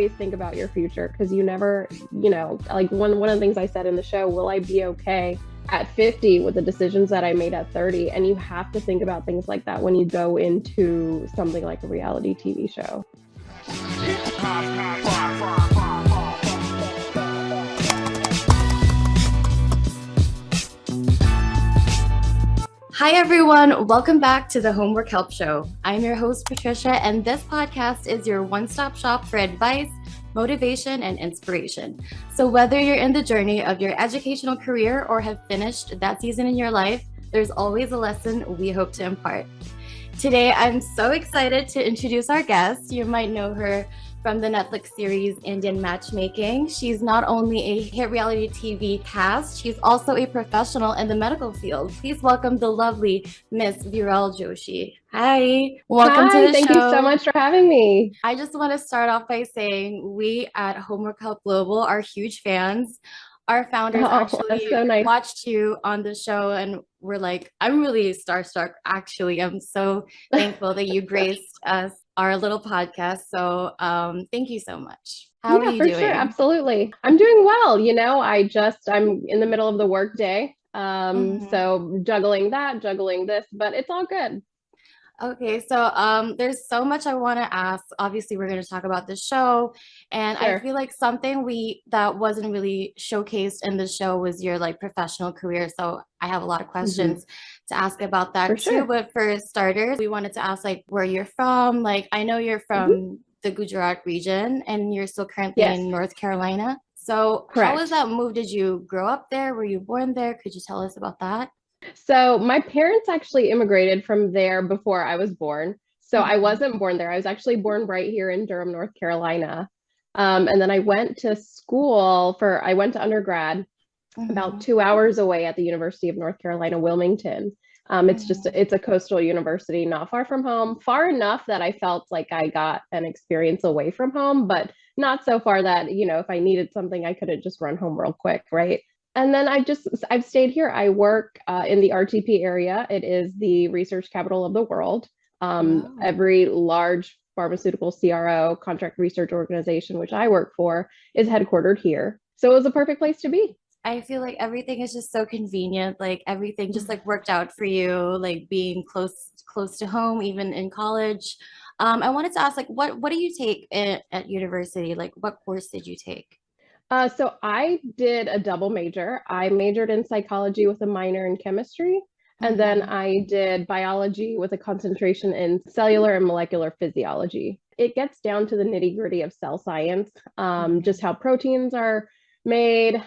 always think about your future, because you never, like one of the things I said in the show, will I be okay at 50 with the decisions that I made at 30? And you have to think about things like that when you go into something like a reality TV show. Hi, everyone. Welcome back to the Homework Help Show. I'm your host, Patricia, and this podcast is your one-stop shop for advice, motivation, and inspiration. So whether you're in the journey of your educational career or have finished that season in your life, there's always a lesson we hope to impart. Today, I'm so excited to introduce our guest. You might know her from the Netflix series Indian Matchmaking. She's not only a hit reality TV cast, she's also a professional in the medical field. Please welcome the lovely Miss Viral Joshi. Hi, welcome to the Thank show. You so much for having me. I just want to start off by saying we at Homework Help Global are huge fans. Our founders actually so nice. watched you on the show and we're like, I'm really starstruck, actually. I'm so thankful that you graced us, our little podcast. So thank you so much. How are you doing? Sure, absolutely. I'm doing well. I'm in the middle of the work day. So juggling this, but it's all good. Okay, so there's so much I want to ask. Obviously, we're going to talk about the show, and Sure. I feel like something that wasn't really showcased in the show was your professional career. So I have a lot of questions to ask about that too. Sure. But for starters, we wanted to ask where you're from. I know you're from the Gujarat region, and you're still currently in North Carolina. So correct. How was that move? Did you grow up there? Were you born there? Could you tell us about that? So my parents actually immigrated from there before I was born. So I wasn't born there. I was actually born right here in Durham, North Carolina. And then I went to undergrad about 2 hours away at the University of North Carolina, Wilmington. It's a coastal university, not far from home, far enough that I felt like I got an experience away from home, but not so far that, if I needed something, I could have just run home real quick, right? And then I've stayed here. I work in the RTP area. It is the research capital of the world. Every large pharmaceutical CRO, contract research organization, which I work for, is headquartered here. So it was a perfect place to be. I feel like everything is just so convenient. Everything just worked out for you, being close to home, even in college. I wanted to ask, what do you take at university? What course did you take? So I did a double major. I majored in psychology with a minor in chemistry, and then I did biology with a concentration in cellular and molecular physiology. It gets down to the nitty-gritty of cell science, just how proteins are made,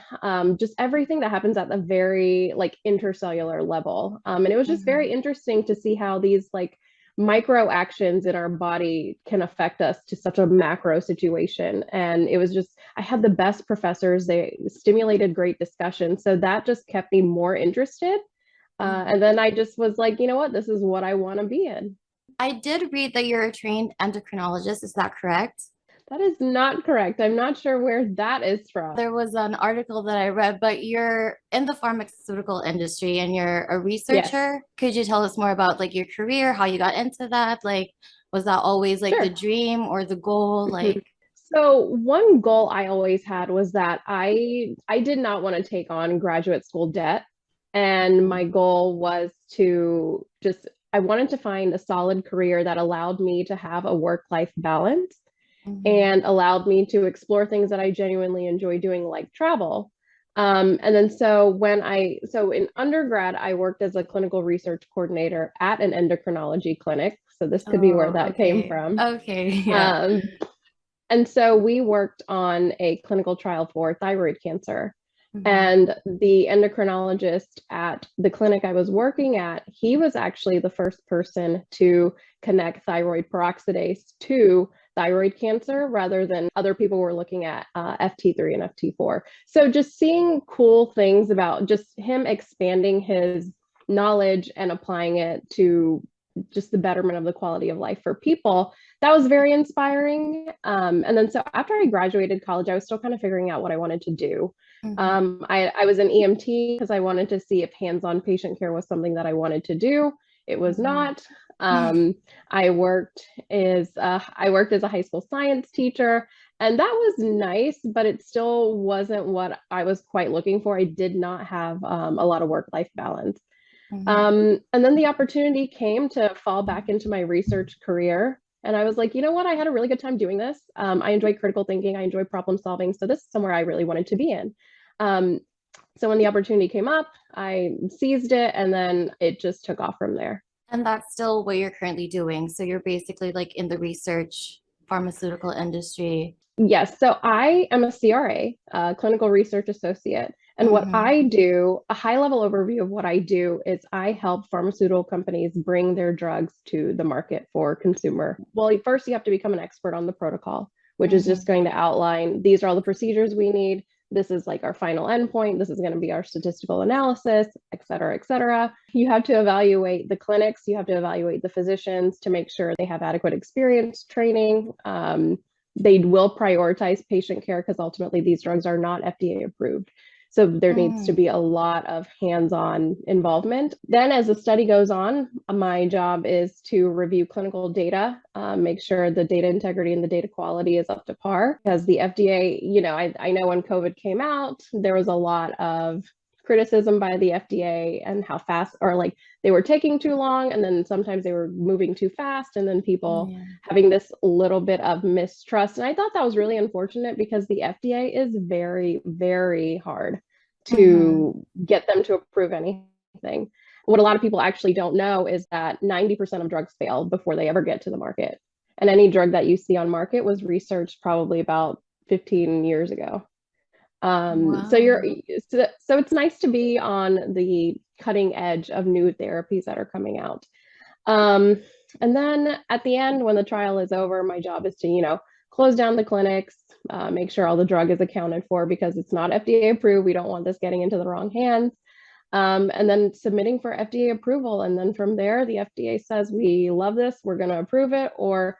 just everything that happens at the very intercellular level. And it was just very interesting to see how these micro actions in our body can affect us to such a macro situation. And it was just, I had the best professors. They stimulated great discussion. So that just kept me more interested. And then I just was like, you know what, this is what I want to be in. I did read that you're a trained endocrinologist. Is that correct? That is not correct. I'm not sure where that is from. There was an article that I read, but you're in the pharmaceutical industry and you're a researcher. Yes. Could you tell us more about your career, how you got into that? Was that always Sure. the dream or the goal? So one goal I always had was that I did not want to take on graduate school debt. And my goal was I wanted to find a solid career that allowed me to have a work-life balance and allowed me to explore things that I genuinely enjoy doing, like travel. And then so in undergrad, I worked as a clinical research coordinator at an endocrinology clinic. So this could be where that came from. Okay. Yeah. And so we worked on a clinical trial for thyroid cancer. And the endocrinologist at the clinic I was working at, he was actually the first person to connect thyroid peroxidase to thyroid cancer, rather than other people were looking at FT3 and FT4. So just seeing cool things about just him expanding his knowledge and applying it to just the betterment of the quality of life for people, that was very inspiring. And then so after I graduated college, I was still kind of figuring out what I wanted to do. I was an EMT because I wanted to see if hands-on patient care was something that I wanted to do. It was not. I worked as a high school science teacher, And that was nice, but it still wasn't what I was quite looking for. I did not have a lot of work-life balance. Mhm. And then the opportunity came to fall back into my research career. And I was like, you know what? I had a really good time doing this. I enjoy critical thinking. I enjoy problem solving. So this is somewhere I really wanted to be in. Um, so when the opportunity came up, I seized it, and then it just took off from there. And that's still what you're currently doing. So you're basically like in the research pharmaceutical industry. Yes, so I am a CRA, clinical research associate. And what Hmm. I do, a high level overview of what I do is I help pharmaceutical companies bring their drugs to the market for consumer. Well, first you have to become an expert on the protocol, which is just Hmm. going to outline these are all the procedures we need. This is like our final endpoint. This is going to be our statistical analysis, et cetera, et cetera. You have to evaluate the clinics. You have to evaluate the physicians to make sure they have adequate experience, training. They will prioritize patient care because ultimately these drugs are not FDA approved. So there needs to Mm. be a lot of hands-on involvement. Then as the study goes on, my job is to review clinical data, make sure the data integrity and the data quality is up to par. Because the FDA, I know when COVID came out, there was a lot of criticism by the FDA and how fast, or like they were taking too long, and then sometimes they were moving too fast, and then people Yeah. having this little bit of mistrust. And I thought that was really unfortunate because the FDA is very, very hard Hmm. to get them to approve anything. What a lot of people actually don't know is that 90% of drugs fail before they ever get to the market. And any drug that you see on market was researched probably about 15 years ago. So Wow. you're so it's nice to be on the cutting edge of new therapies that are coming out. Um, and then at the end, when the trial is over, my job is to, close down the clinics, make sure all the drug is accounted for because it's not FDA approved. We don't want this getting into the wrong hands. And then submitting for FDA approval. And then from there, the FDA says, we love this, we're going to approve it. Or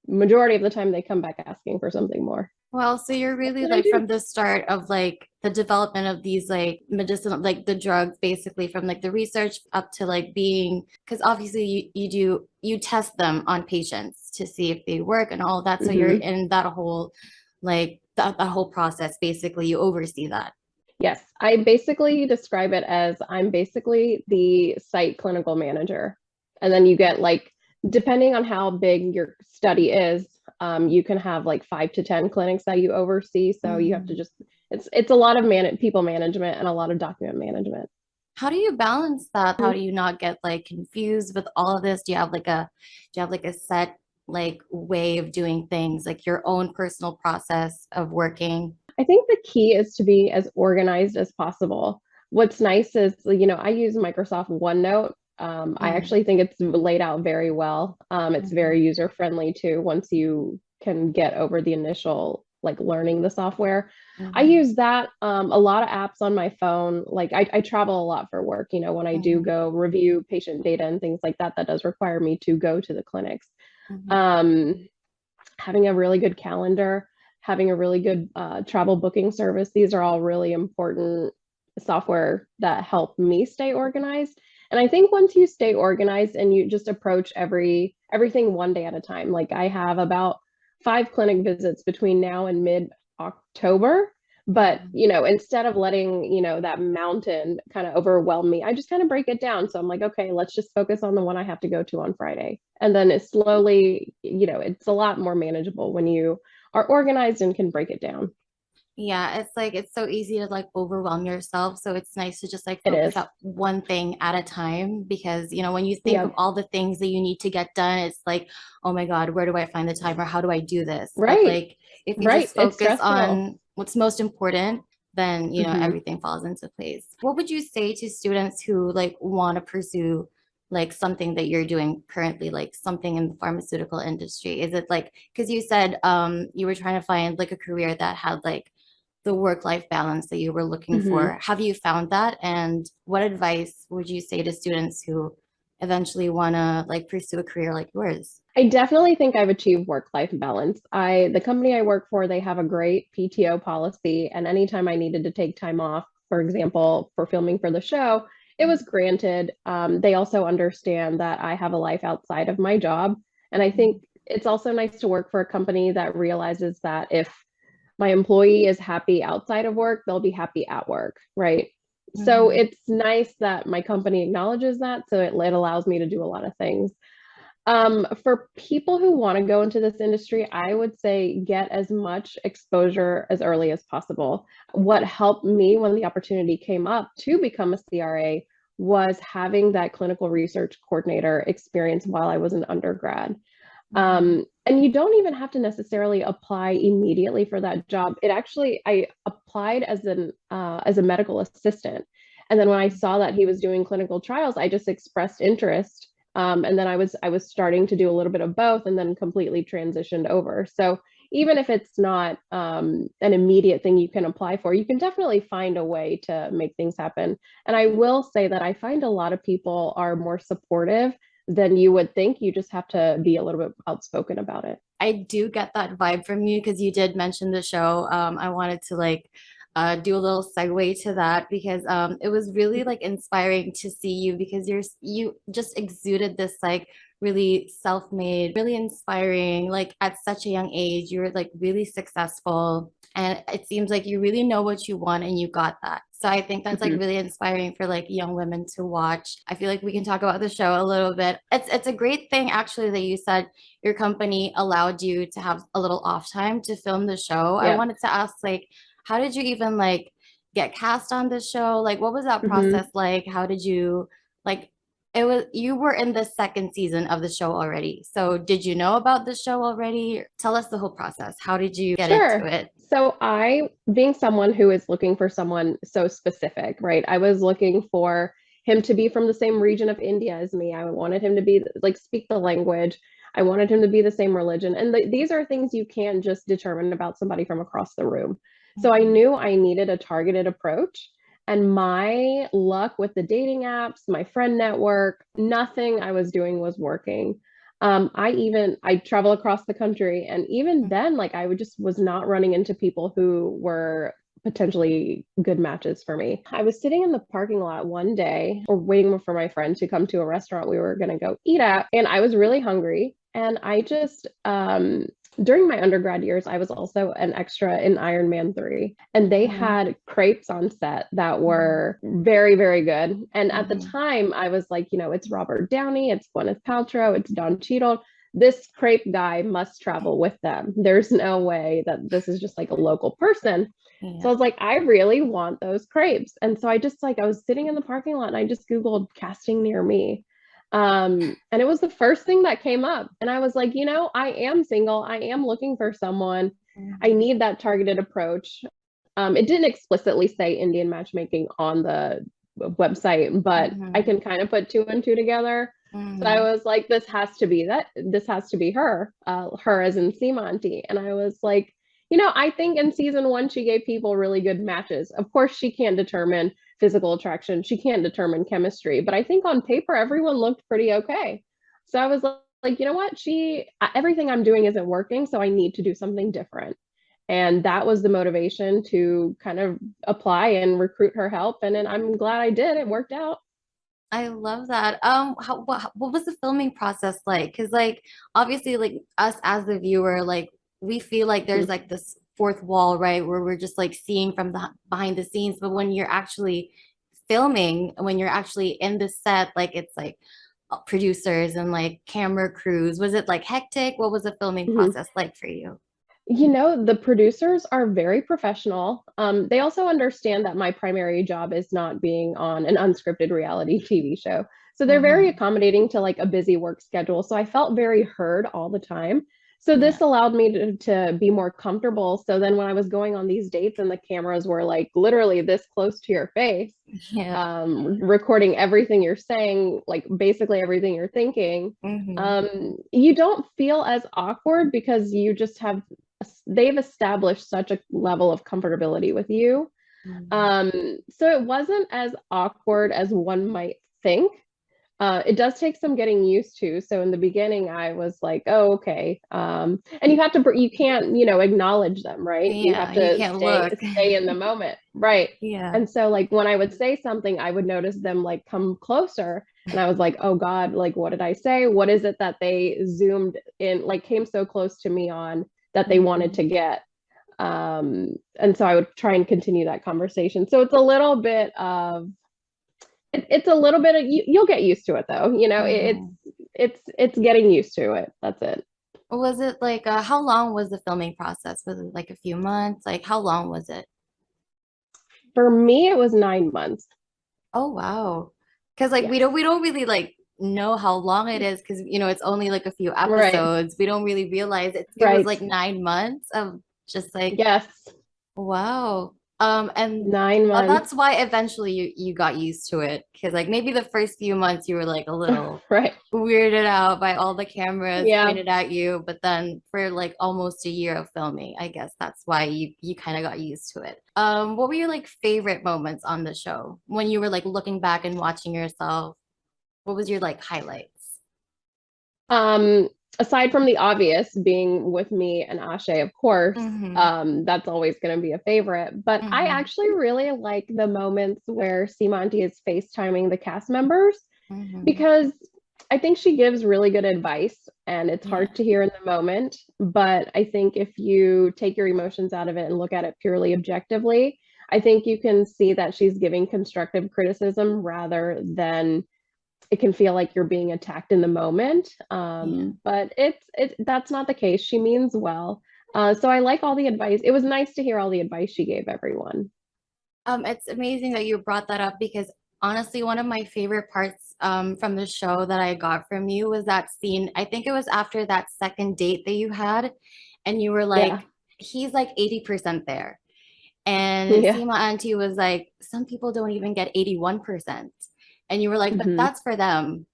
majority of the time, they come back asking for something more. Well, so you're That's really what I like do. from the start of like the development of these like medicinal, like the drugs, basically from like the research up to like being, because obviously you test them on patients to see if they work and all of that. So you're Mhm. in that whole like that whole process. Basically, you oversee that. Yes, I basically describe it as I'm basically the site clinical manager. And then you get like, depending on how big your study is, you can have like 5 to 10 clinics that you oversee. So you have to Mhm. just, it's a lot of people management and a lot of document management. How do you balance that? How do you not get like confused with all of this? Do you have like a set like way of doing things, like your own personal process of working? I think the key is to be as organized as possible. What's nice is, I use Microsoft OneNote. I Mm-hmm. actually think it's laid out very well. It's Mm-hmm. very user friendly too, once you can get over the initial like learning the software. I Mm-hmm. use that, a lot of apps on my phone. Like I travel a lot for work, when I do Mm-hmm. go review patient data and things like that, that does require me to go to the clinics. Mm-hmm. Um, Having a really good calendar, having a really good travel booking service. These are all really important software that help me stay organized. And I think once you stay organized and you just approach everything one day at a time, like I have about 5 clinic visits between now and mid October. But, Mm-hmm. instead of letting, that mountain kind of overwhelm me, I just kind of break it down. So I'm like, okay, let's just focus on the one I have to go to on Friday. And then it slowly, it's a lot more manageable when you are organized and can break it down. Yeah, it's like it's so easy to like overwhelm yourself. So it's nice to just like It focus is. on one thing at a time because, when you think of Yep. all the things that you need to get done, it's like, oh my God, where do I find the time or how do I do this? But Right. like if you Right. just It's focus stressful. on what's most important, then, Hmm. everything falls into place. What would you say to students who like want to pursue like something that you're doing currently, like something in the pharmaceutical industry? Is it like, because you said you were trying to find like a career that had like the work-life balance that you were looking Hmm. for. Have you found that? And what advice would you say to students who eventually want to like pursue a career like yours? I definitely think I've achieved work-life balance. The company I work for, they have a great PTO policy, and anytime I needed to take time off, for example, for filming for the show, it was granted. They also understand that I have a life outside of my job, and I Mm-hmm. think it's also nice to work for a company that realizes that if my employee is happy outside of work, they'll be happy at work, right? So Mhm. it's nice that my company acknowledges that. So it allows me to do a lot of things. For people who want to go into this industry, I would say get as much exposure as early as possible. What helped me when the opportunity came up to become a CRA was having that clinical research coordinator experience while I was an undergrad. Mhm. And you don't even have to necessarily apply immediately for that job. It actually, I applied as a medical assistant, and then when I saw that he was doing clinical trials, I just expressed interest. And then I was starting to do a little bit of both, and then completely transitioned over. So even if it's not an immediate thing you can apply for, you can definitely find a way to make things happen. And I will say that I find a lot of people are more supportive than you would think. You just have to be a little bit outspoken about it. I do get that vibe from you because you did mention the show. I wanted to like do a little segue to that because it was really like inspiring to see you because you just exuded this like really self-made, really inspiring. Like at such a young age, you're like really successful, and it seems like you really know what you want and you got that. So I think that's like Mhm. really inspiring for like young women to watch. I feel like we can talk about the show a little bit. It's a great thing actually that you said your company allowed you to have a little off time to film the show. I Yeah. wanted to ask, like, how did you even like get cast on the show? Like, what was that process Mhm. like? How did you like it was you were in the second season of the show already. So did you know about the show already? Tell us the whole process. How did you get into Sure. it? So being someone who is looking for someone so specific, right? I was looking for him to be from the same region of India as me. I wanted him to be like speak the language. I wanted him to be the same religion. And these are things you can't just determine about somebody from across the room. So I Mhm. knew I needed a targeted approach. And my luck with the dating apps, my friend network, nothing I was doing was working. I travel across the country, and even then, like I would just was not running into people who were potentially good matches for me. I was sitting in the parking lot one day or waiting for my friend to come to a restaurant we were going to go eat at, and I was really hungry. And I just during my undergrad years, I was also an extra in Iron Man 3, and they Mhm. had crepes on set that Mhm. were very, very good. And at the Mhm. time, I was like, it's Robert Downey, it's Gwyneth Paltrow, it's Don Cheadle. This crepe guy must travel with them. There's no way that this is just like a local person. So Yeah. I was like, I really want those crepes. And so I just like, I was sitting in the parking lot and I just Googled casting near me. And it was the first thing that came up. And I was like, I am single. I am looking for someone. I Mhm. need that targeted approach. It didn't explicitly say Indian matchmaking on the website, but I Mhm. can kind of put two and two together. So I Mhm. was like, this has to be that. This has to be her, her as in Seamonty. And I was like, I think in season one, she gave people really good matches. Of course, she can't determine physical attraction. She can't determine chemistry, but I think on paper, everyone looked pretty okay. So I was like, you know what? Everything I'm doing isn't working. So I need to do something different. And that was the motivation to kind of apply and recruit her help. And then I'm glad I did. It worked out. I love that. What was the filming process like? Because like obviously like us as the viewer, like we feel like there's Mhm. like this fourth wall, right? Where we're just like seeing from the behind the scenes. But when you're actually filming, when you're actually in the set, like it's like producers and like camera crews, was it like hectic? What was the filming Mhm. process like for you? The producers are very professional. They also understand that my primary job is not being on an unscripted reality TV show. So they're very Mm-hmm. accommodating to like a busy work schedule. So I felt very heard all the time. So Yeah. this allowed me to be more comfortable. So then when I was going on these dates and the cameras were like literally this close to your face, Yeah. recording everything you're saying, like basically everything you're thinking, Mm-hmm. you don't feel as awkward because you just have they've established such a level of comfortability with you. Mm-hmm. So it wasn't as awkward as one might think. It does take some getting used to. So in the beginning, I was like, "Oh, okay." And you have to, you can't, acknowledge them, right? You have Yeah, you to can't look. stay in the moment, right? Yeah. And so, like when I would say something, I would notice them like come closer, and I was like, "Oh God, like what did I say? What is it that they zoomed in, like came so close to me on that they wanted Mhm. to get?" And so I would try and continue that conversation. So it's a little bit of it's a little bit of you'll get used to it though. Mhm. It's getting used to it. That's it. Was it like how long was the filming process? Was it like a few months? Like how long was it? For me, it was 9 months. Oh wow. Because like Yes. we don't really like know how long it is because it's only like a few Right. episodes. We don't really realize it was Right. like 9 months of just like Yes. wow. And 9 months. that's why eventually you got used to it because like maybe the first few months you were like a little Right. weirded out by all the cameras Yeah. pointed at you, but then for like almost a year of filming, I guess that's why you kind of got used to it. What were your like favorite moments on the show when you were like looking back and watching yourself? What was your like highlights? Um, Aside from the obvious being with me and Ashe, of course, Mm-hmm. that's always going to be a favorite. But I Mm-hmm. actually really like the moments where Simanti is FaceTiming the cast members Mm-hmm. because I think she gives really good advice and it's Yeah. hard to hear in the moment. But I think if you take your emotions out of it and look at it purely objectively, I think you can see that she's giving constructive criticism rather than it can feel like you're being attacked in the moment. Yeah. But that's not the case. She means well. So I like all the advice. It was nice to hear all the advice she gave everyone. It's amazing that you brought that up because honestly, one of my favorite parts from the show that I got from you was that scene. I think it was after that second date that you had, and you were Yeah. like, he's like 80% there. And Yeah. Seema Auntie was like, some people don't even get 81%. And you were like, but Hmm. that's for them.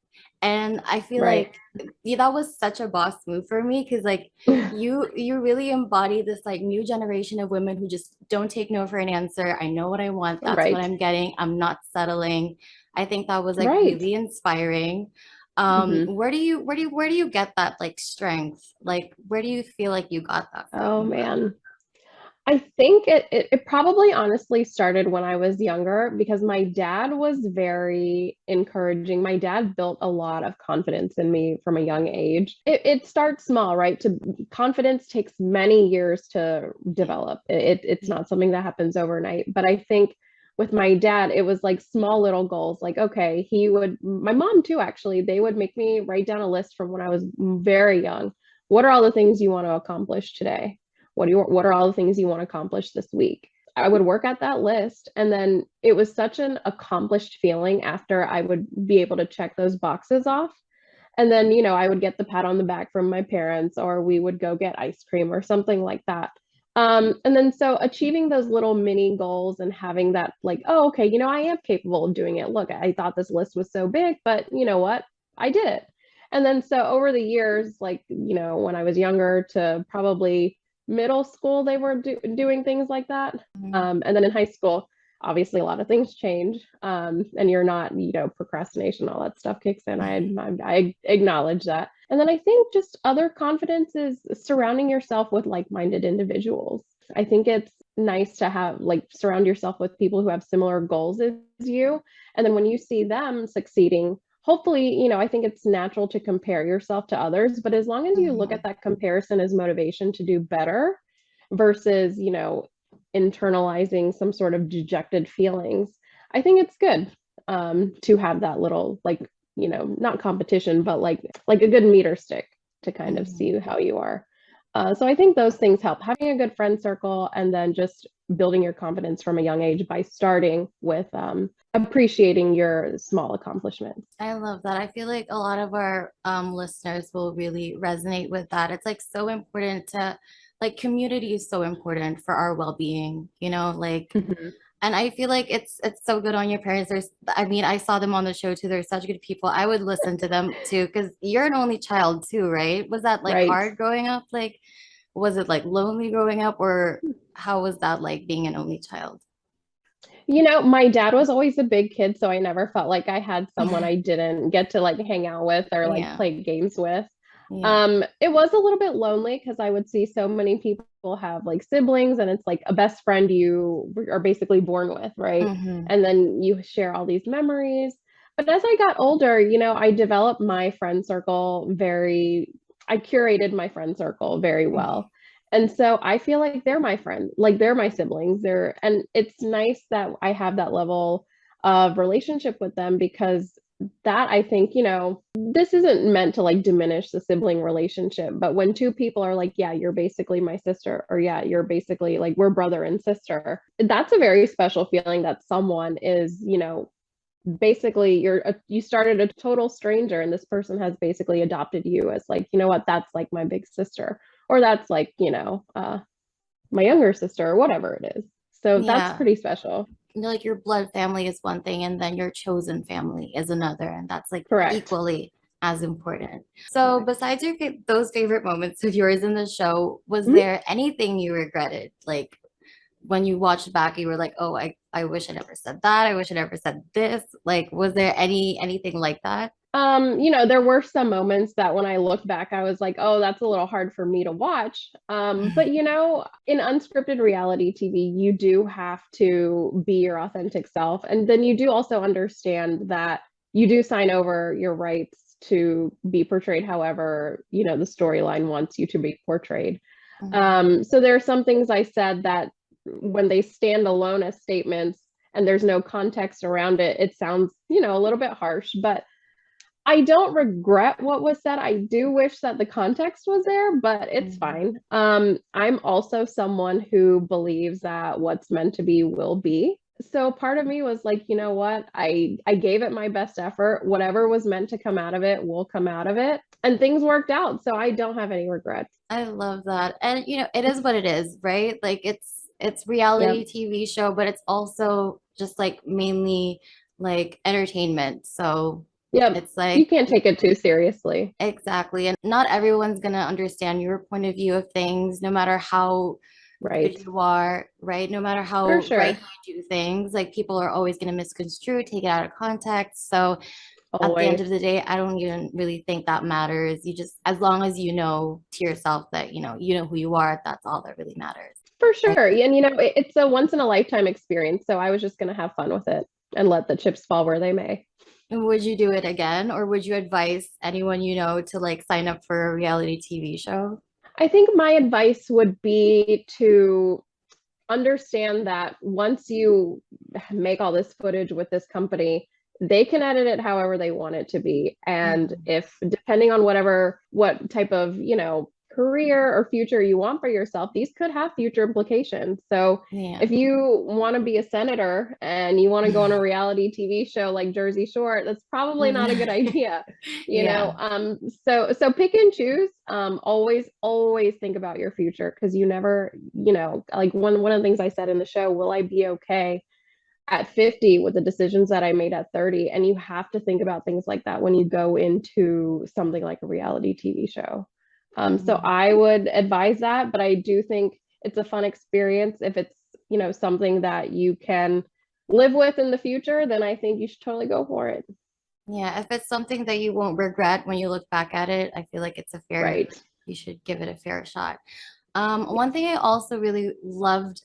And I feel Right. like yeah, that was such a boss move for me because like you really embody this like new generation of women who just don't take no for an answer. I know what I want. That's what Right. I'm getting. I'm not settling. I think that was like Right. really inspiring. Hmm. Where do you get that like strength? Like where do you feel like you got that Oh from? man. I think it probably honestly started when I was younger because my dad was very encouraging. My dad built a lot of confidence in me from a young age. It starts small, right? To confidence takes many years to develop. It's Yeah. not something that happens overnight. But I think with my dad, it was like small little goals. Like, okay, my mom too, actually, they would make me write down a list from when I was very young. What are all the things you want to accomplish today? What are all the things you want to accomplish this week? I would work at that list, and then it was such an accomplished feeling after I would be able to check those boxes off. And then, I would get the pat on the back from my parents, or we would go get ice cream or something like that. And then so achieving those little mini goals and having that like, oh, okay, I am capable of doing it. Look, I thought this list was so big, but you know what? I did it. And then so over the years, like, when I was younger to probably middle school, they were doing things like that. Mhm. And then in high school, obviously a lot of things change, and you're not, procrastination, all that stuff kicks in. I acknowledge that. And then I think just other confidence is surrounding yourself with like-minded individuals. I think it's nice to have like surround yourself with people who have similar goals as you, and then when you see them succeeding, hopefully, I think it's natural to compare yourself to others, but as long as you look at Mhm. that comparison as motivation to do better versus, internalizing some sort of dejected feelings, I think it's good, to have that little like, not competition, but like a good meter stick to kind of Mhm. see how you are. So I think those things help. Having a good friend circle and then just building your confidence from a young age by starting with appreciating your small accomplishments. I love that. I feel like a lot of our listeners will really resonate with that. It's like so important to like community is so important for our well-being, like Mhm. and I feel like it's so good on your parents. I mean, I saw them on the show too. They're such good people. I would listen to them too because you're an only child too, right? Was that like Right. hard growing up? Like, was it like lonely growing up or how was that like being an only child? My dad was always a big kid, so I never felt like I had someone I didn't get to like hang out with or like Yeah. play games with. Yeah. It was a little bit lonely because I would see so many people have like siblings and it's like a best friend you are basically born with, right? Hmm. And then you share all these memories. But as I got older, I developed my friend circle I curated my friend circle very well. And so I feel like they're my friend, like they're my siblings. And it's nice that I have that level of relationship with them because that I think, this isn't meant to like diminish the sibling relationship, but when two people are like, yeah, you're basically my sister, or yeah, you're basically like we're brother and sister, that's a very special feeling that someone is, basically you started a total stranger and this person has basically adopted you as like, you know what, that's like my big sister, or that's like, my younger sister, or whatever it is. So that's Yeah. pretty special. Like your blood family is one thing, and then your chosen family is another, and that's like Correct. equally as important. So, Correct. besides those favorite moments of yours in the show, was Mhm. there anything you regretted? Like when you watched back, you were like, "Oh, I wish I never said that. I wish I never said this." Like, was there anything like that? There were some moments that when I look back, I was like, oh, that's a little hard for me to watch. But in unscripted reality TV, you do have to be your authentic self. And then you do also understand that you do sign over your rights to be portrayed however, the storyline wants you to be portrayed. Mhm. So there are some things I said that when they stand alone as statements and there's no context around it, it sounds, a little bit harsh, but I don't regret what was said. I do wish that the context was there, but it's Mhm. fine. I'm also someone who believes that what's meant to be will be. So part of me was like, you know what? I gave it my best effort. Whatever was meant to come out of it will come out of it. And things worked out. So I don't have any regrets. I love that. And it is what it is, right? Like it's Yep. reality TV show, but it's also just like mainly like entertainment. So Yep. it's You like can't take it too seriously. exactly. And not everyone's gonna understand your point of view of things, no matter how good Right. you are, right? No matter For how right sure. you do things, like people are always gonna misconstrue, take it out of context. So at the end Always. of the day, I don't even really think that matters. You just, as long as you know to yourself that, you know who you are, that's all that really matters. For Right. sure. And it's a once in a lifetime experience. So I was just going to have fun with it and let the chips fall where they may. And would you do it again, or would you advise anyone you know to like sign up for a reality TV show? I think my advice would be to understand that once you make all this footage with this company, they can edit it however they want it to be. And Mhm. if depending on what type of, career or future you want for yourself, these could have future implications. So Yeah. if you want to be a senator and you want to go on a reality TV show like Jersey Shore, that's probably not a good idea. Yeah. So pick and choose. Always think about your future because you never, like one of the things I said in the show, will I be okay at 50 with the decisions that I made at 30? And you have to think about things like that when you go into something like a reality TV show. So Mhm. I would advise that, but I do think it's a fun experience. If it's, something that you can live with in the future, then I think you should totally go for it. Yeah, if it's something that you won't regret when you look back at it, I feel like Right. you should give it a fair shot. One Yes. thing I also really loved,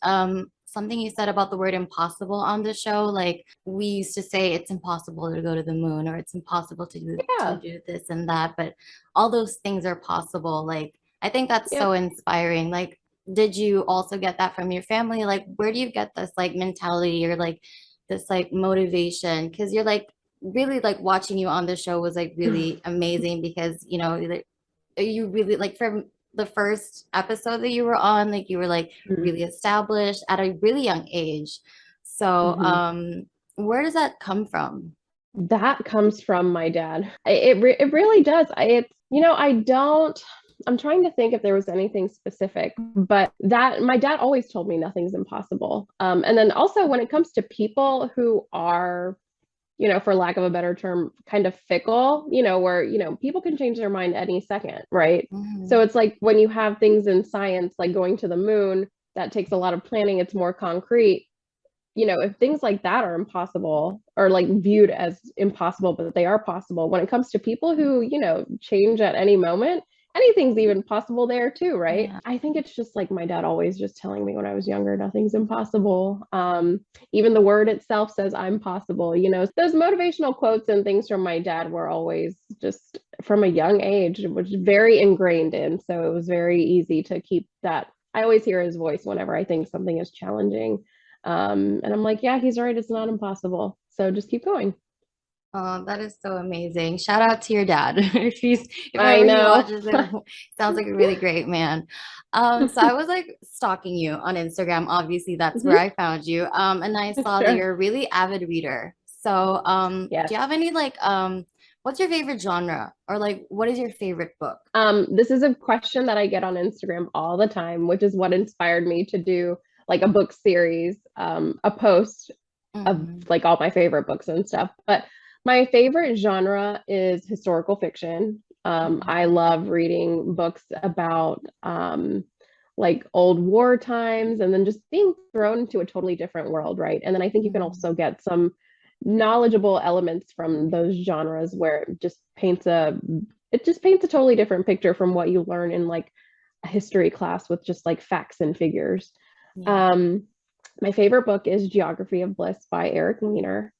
something you said about the word impossible on the show. Like we used to say it's impossible to go to the moon or it's impossible to Yeah. do this and that, but all those things are possible. Like I think that's so Yep. inspiring. Like, did you also get that from your family? Like, where do you get this like mentality or like this like motivation? Because you're like really like watching you on the show was like really amazing because like, you really like from the first episode that you were on, like you were like really established at a really young age. So, Mm-hmm. where does that come from? That comes from my dad. It really does. I don't, I'm trying to think if there was anything specific, but that my dad always told me nothing's impossible. And then also when it comes to people who are, for lack of a better term, kind of fickle, where, people can change their mind any second, right? So Mhm. it's like when you have things in science, like going to the moon, that takes a lot of planning, it's more concrete. if things like that are impossible or like viewed as impossible, but they are possible, when it comes to people who, change at any moment, anything's even possible there too, right? Yeah. I think it's just like my dad always just telling me when I was younger, nothing's impossible. Even the word itself says I'm possible. Those motivational quotes and things from my dad were always just from a young age, which is very ingrained in. So it was very easy to keep that. I always hear his voice whenever I think something is challenging. And I'm like, yeah, he's right. It's not impossible. So just keep going. Oh, that is so amazing. Shout out to your dad. If I ever he know. watches it, sounds like a really great man. So I was like stalking you on Instagram. Obviously, that's where Mhm. I found you. And I saw that Sure. you're a really avid reader. So, do Yes. you have any like what's your favorite genre or like what is your favorite book? This is a question that I get on Instagram all the time, which is what inspired me to do like a book series, a post of Mhm. like all my favorite books and stuff. But my favorite genre is historical fiction. I Mhm. love reading books about like old war times and then just being thrown into a totally different world, right? And then I think you can Mhm. also get some knowledgeable elements from those genres where it just paints a totally different picture from what you learn in like a history class with just like facts and figures. Yeah. Um, my favorite book is Geography of Bliss by Eric Weiner.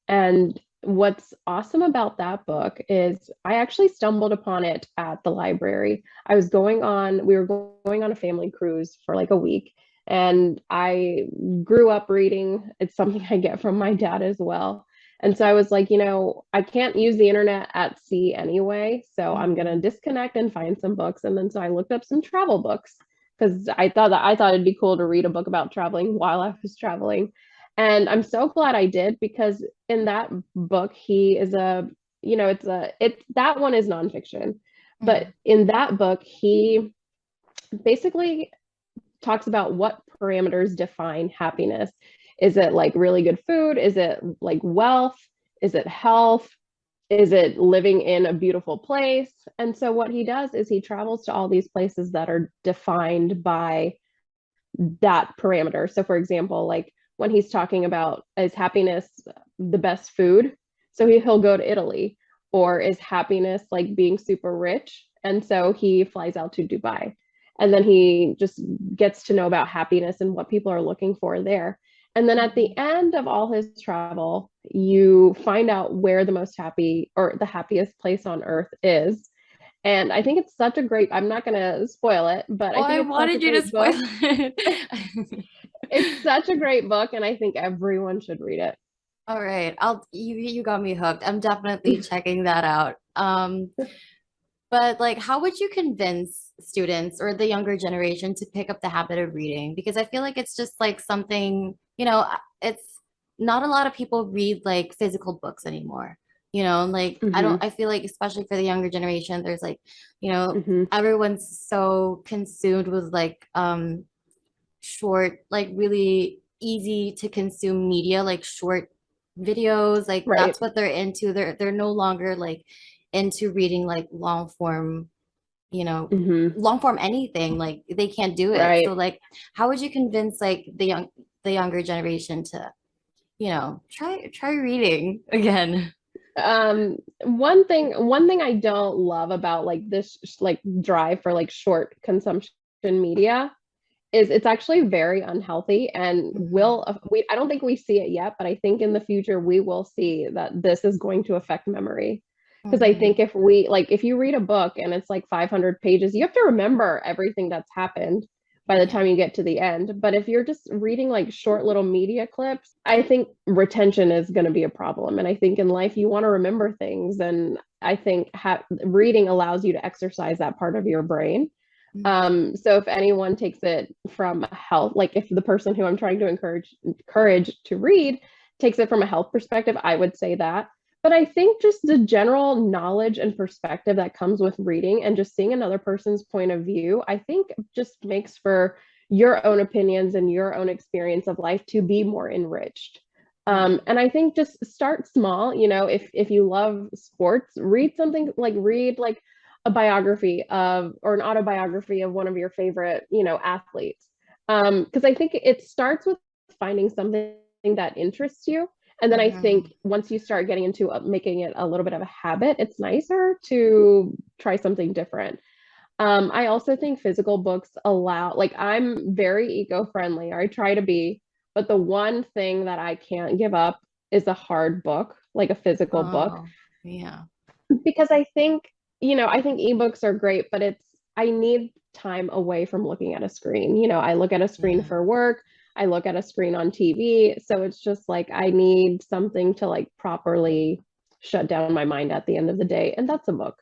And what's awesome about that book is I actually stumbled upon it at the library. We were going on a family cruise for like a week, and I grew up reading. It's something I get from my dad as well. And so I was like, I can't use the internet at sea anyway, so I'm gonna Mhm. disconnect and find some books. And then so I looked up some travel books because I thought it'd be cool to read a book about traveling while I was traveling. And I'm so glad I did because in that book, he is it's that one is nonfiction. But Mhm. in that book, he basically talks about what parameters define happiness. Is it like really good food? Is it like wealth? Is it health? Is it living in a beautiful place? And so what he does is he travels to all these places that are defined by that parameter. So, for example, like when he's talking about is happiness the best food? So he'll go to Italy. Or is happiness like being super rich? And so he flies out to Dubai. And then he just gets to know about happiness and what people are looking for there. And then at Mhm. the end of all his travel, you find out where the most happy or the happiest place on earth is. And I think it's such a great, I'm not going to spoil it, but Oh, I think I it's such a wanted you to great spoil book. it. It's such a great book, and I think everyone should read it. All right. You got me hooked. I'm definitely checking that out. But like how would you convince students or the younger generation to pick up the habit of reading? Because I feel like it's just like something, it's not a lot of people read like physical books anymore. Like Hmm. I feel like especially for the younger generation, there's like, Hmm. everyone's so consumed with like short, like really easy to consume media, like short videos, like Right. that's what they're into. They're no longer like into reading like you know, Hmm. long form anything. Like they can't do it. So Right. like how would you convince like the younger generation to, try reading again? One thing I don't love about like this like drive for like short consumption media is it's actually very unhealthy and Mhm. I don't think we see it yet, but I think in the future we will see that this is going to affect memory. Because I think Mhm. if you read a book and it's like 500 pages, you have to remember everything that's happened by the Yeah. time you get to the end. But if you're just reading like short little media clips, I think retention is going to be a problem. And I think in life you want to remember things, and I think reading allows you to exercise that part of your brain. Mhm. So if anyone takes it from a health, like if the person who I'm trying to encourage to read takes it from a health perspective, I would say that. But I think just the general knowledge and perspective that comes with reading and just seeing another person's point of view, I think just makes for your own opinions and your own experience of life to be more enriched. Yeah. And I think just start small. If you love sports, read like a biography of or an autobiography of one of your favorite, athletes. Because I think it starts with finding something that interests you. And then I think once you start getting into making it a little bit of a habit, it's nicer to try something different. I also think physical books allow, like, I'm very eco-friendly, or I try to be, but the one thing that I can't give up is a hard book, like a physical book, Oh, yeah. because I think, I think ebooks are great, but I need time away from looking at a screen. I look at a screen Yeah. for work, I look at a screen on TV, so it's just like I need something to like properly shut down my mind at the end of the day, and that's a book.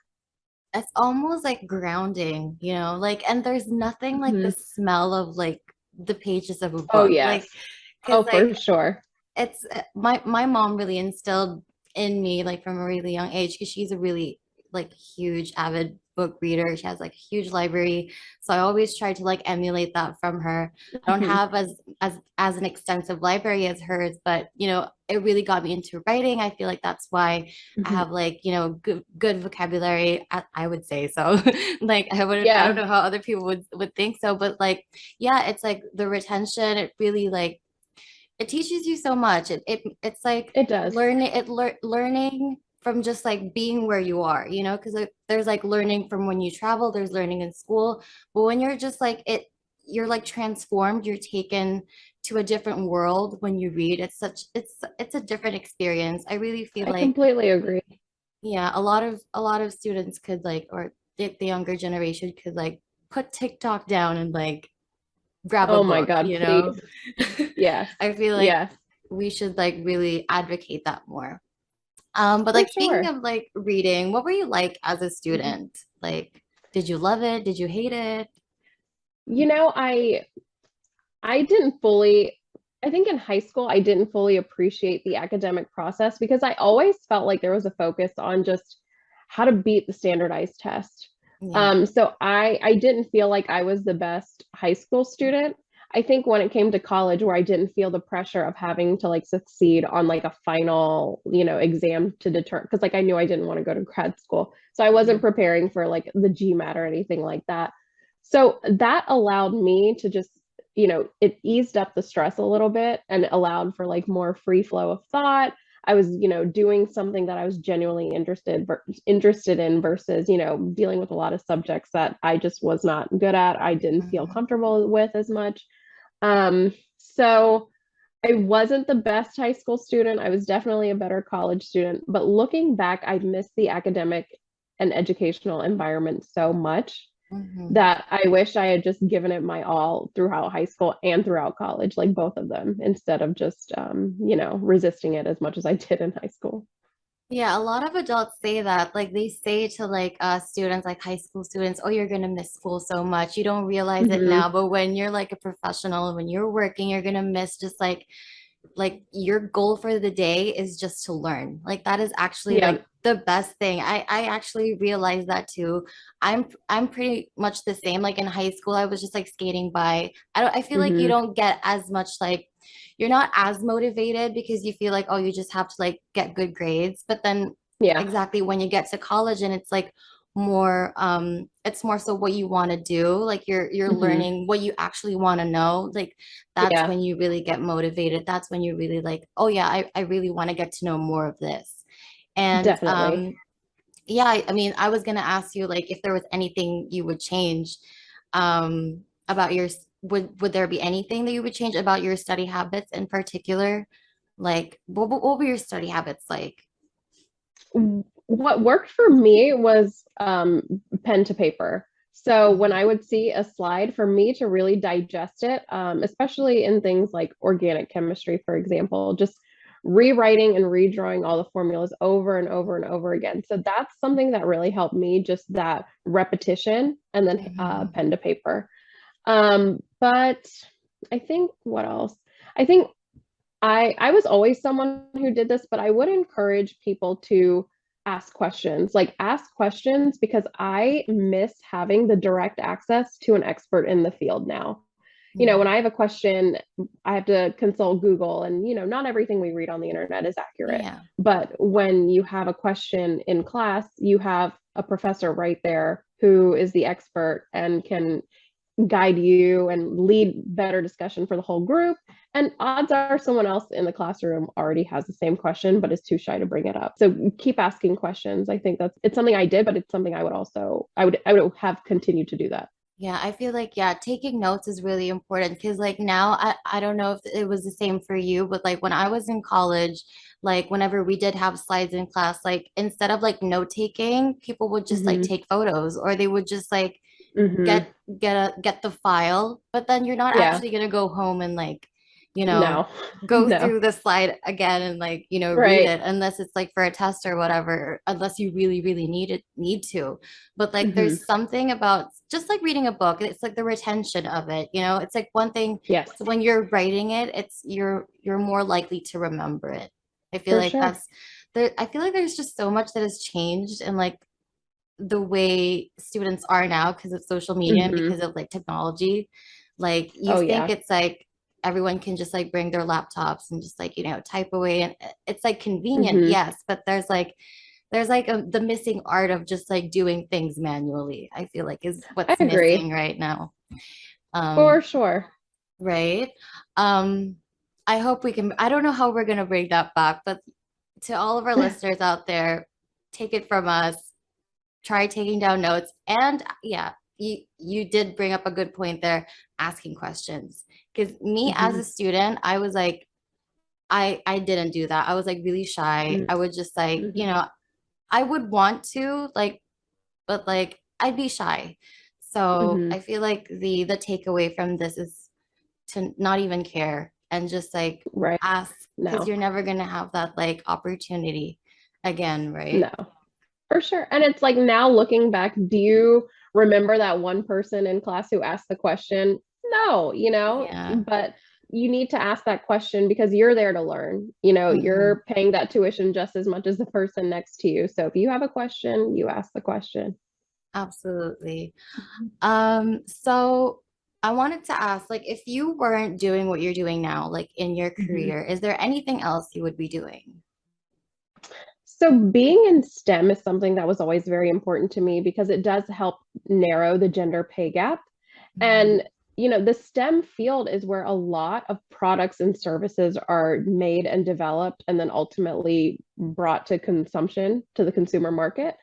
It's almost like grounding, like, and there's nothing like the Mhm. smell of like the pages of a Oh, book, yes. like, because Oh, for like sure. it's my mom really instilled in me like from a really young age because she's a really like huge avid book reader. She has like a huge library, so I always try to like emulate that from her. I don't Mhm. have as an extensive library as hers, but it really got me into writing. I feel like that's why I Mhm. have like good vocabulary. I would say so. Like I don't Yeah, know how other people would think so, but like yeah, it's like the retention. It really like it teaches you so much. It's like it does. learning from just like being where you are, because like, there's like learning from when you travel, there's learning in school, but when you're just like you're like transformed, you're taken to a different world when you read. It's a different experience. I really feel I like completely agree. yeah, a lot of students could like or the younger generation could like put TikTok down and like grab a Oh my book, God, please. Yes. I feel like Yes, we should like really advocate that more. But for like speaking sure. of like reading, what were you like as a Mhm. student? Like, did you love it? Did you hate it? You know, I didn't fully, I think in high school, I didn't fully appreciate the academic process because I always felt like there was a focus on just how to beat the standardized test. Yeah. So I didn't feel like I was the best high school student. I think when it came to college, where I didn't feel the pressure of having to like succeed on like a final, exam to determine, because like I knew I didn't want to go to grad school. So I wasn't Mhm. preparing for like the GMAT or anything like that. So that allowed me to just, it eased up the stress a little bit and allowed for like more free flow of thought. I was, doing something that I was genuinely interested in versus, dealing with a lot of subjects that I just was not good at. I didn't feel Mhm. comfortable with as much. So I wasn't the best high school student. I was definitely a better college student. But looking back, I miss the academic and educational environment so much Mhm. that I wish I had just given it my all throughout high school and throughout college, like both of them, instead of just, resisting it as much as I did in high school. Yeah, a lot of adults say that. Like they say to like students, like high school students, oh, you're gonna miss school so much. You don't realize it Hmm. now, but when you're like a professional, when you're working, you're gonna miss just like your goal for the day is just to learn. Like that is actually Yeah. like the best thing. I actually realized that too. I'm pretty much the same. Like in high school, I was just like skating by. I feel like you Hmm. don't get as much like you're not as motivated because you feel like oh you just have to like get good grades. But then Yeah. exactly when you get to college and it's like more it's more so what you want to do, like you're Hmm. learning what you actually want to know, like that's Yeah, when you really get motivated. That's when you really like, oh yeah, I really want to get to know more of this. And definitely. yeah, I mean, I was gonna ask you like if there was anything you would change about your would there be anything that you would change about your study habits in particular? Like what were your study habits like? What worked for me was pen to paper. So when I would see a slide, for me to really digest it, especially in things like organic chemistry, for example, just rewriting and redrawing all the formulas over and over and over again. So that's something that really helped me, just that repetition and then Mhm. pen to paper. But I think what else? I think I was always someone who did this, but I would encourage people to ask questions. Like ask questions because I miss having the direct access to an expert in the field now. When Yeah. I have a question, I have to consult Google, and not everything we read on the internet is accurate. Yeah. But when you have a question in class, you have a professor right there who is the expert and can guide you and lead better discussion for the whole group. And odds are someone else in the classroom already has the same question, but is too shy to bring it up. So keep asking questions. I think it's something I did, but it's something I would also, I would have continued to do that. Yeah, I feel like, yeah, taking notes is really important because like now I don't know if it was the same for you, but like when I was in college, like whenever we did have slides in class, like instead of like note taking, people would just like Hmm. take photos or they would just like Hmm. get the file, but then you're not Yeah. actually gonna go home and like, you know, No. go No. through the slide again and like, read Right. it unless it's like for a test or whatever, unless you really, really need to. But like Hmm. there's something about just like reading a book, it's like the retention of it, it's like one thing. Yes, So when you're writing it, it's you're more likely to remember it. I feel for like sure. that's there. I feel like there's just so much that has changed and like the way students are now because of social media and Hmm. because of like technology. Like you Oh think yeah. it's like everyone can just like bring their laptops and just like, type away and it's like convenient, Hmm. yes, but there's like the missing art of just like doing things manually, I feel like is I what's missing agree. right now. For Um, sure. right. Um, I hope we can, I don't know how we're gonna bring that back, but to all of our listeners out there, take it from us, try taking down notes. And yeah, you did bring up a good point there, asking questions. Because me as Hmm. a student, I was like, I didn't do that. I was like really shy. I would just like, Hmm. I would want to like, but like I'd be shy. So Hmm. I feel like the takeaway from this is to not even care and just like Right. ask because No. you're never gonna have that like opportunity again, right? No. For sure. And it's like now looking back, do you remember that one person in class who asked the question? No, Yeah. but you need to ask that question because you're there to learn. Mhm. You're paying that tuition just as much as the person next to you. So if you have a question, you ask the question. Absolutely. So I wanted to ask, like, if you weren't doing what you're doing now, like in your Mhm. career, is there anything else you would be doing? So being in STEM is something that was always very important to me because it does help narrow the gender pay gap. Mhm. And the STEM field is where a lot of products and services are made and developed and then ultimately brought to consumption to the consumer market.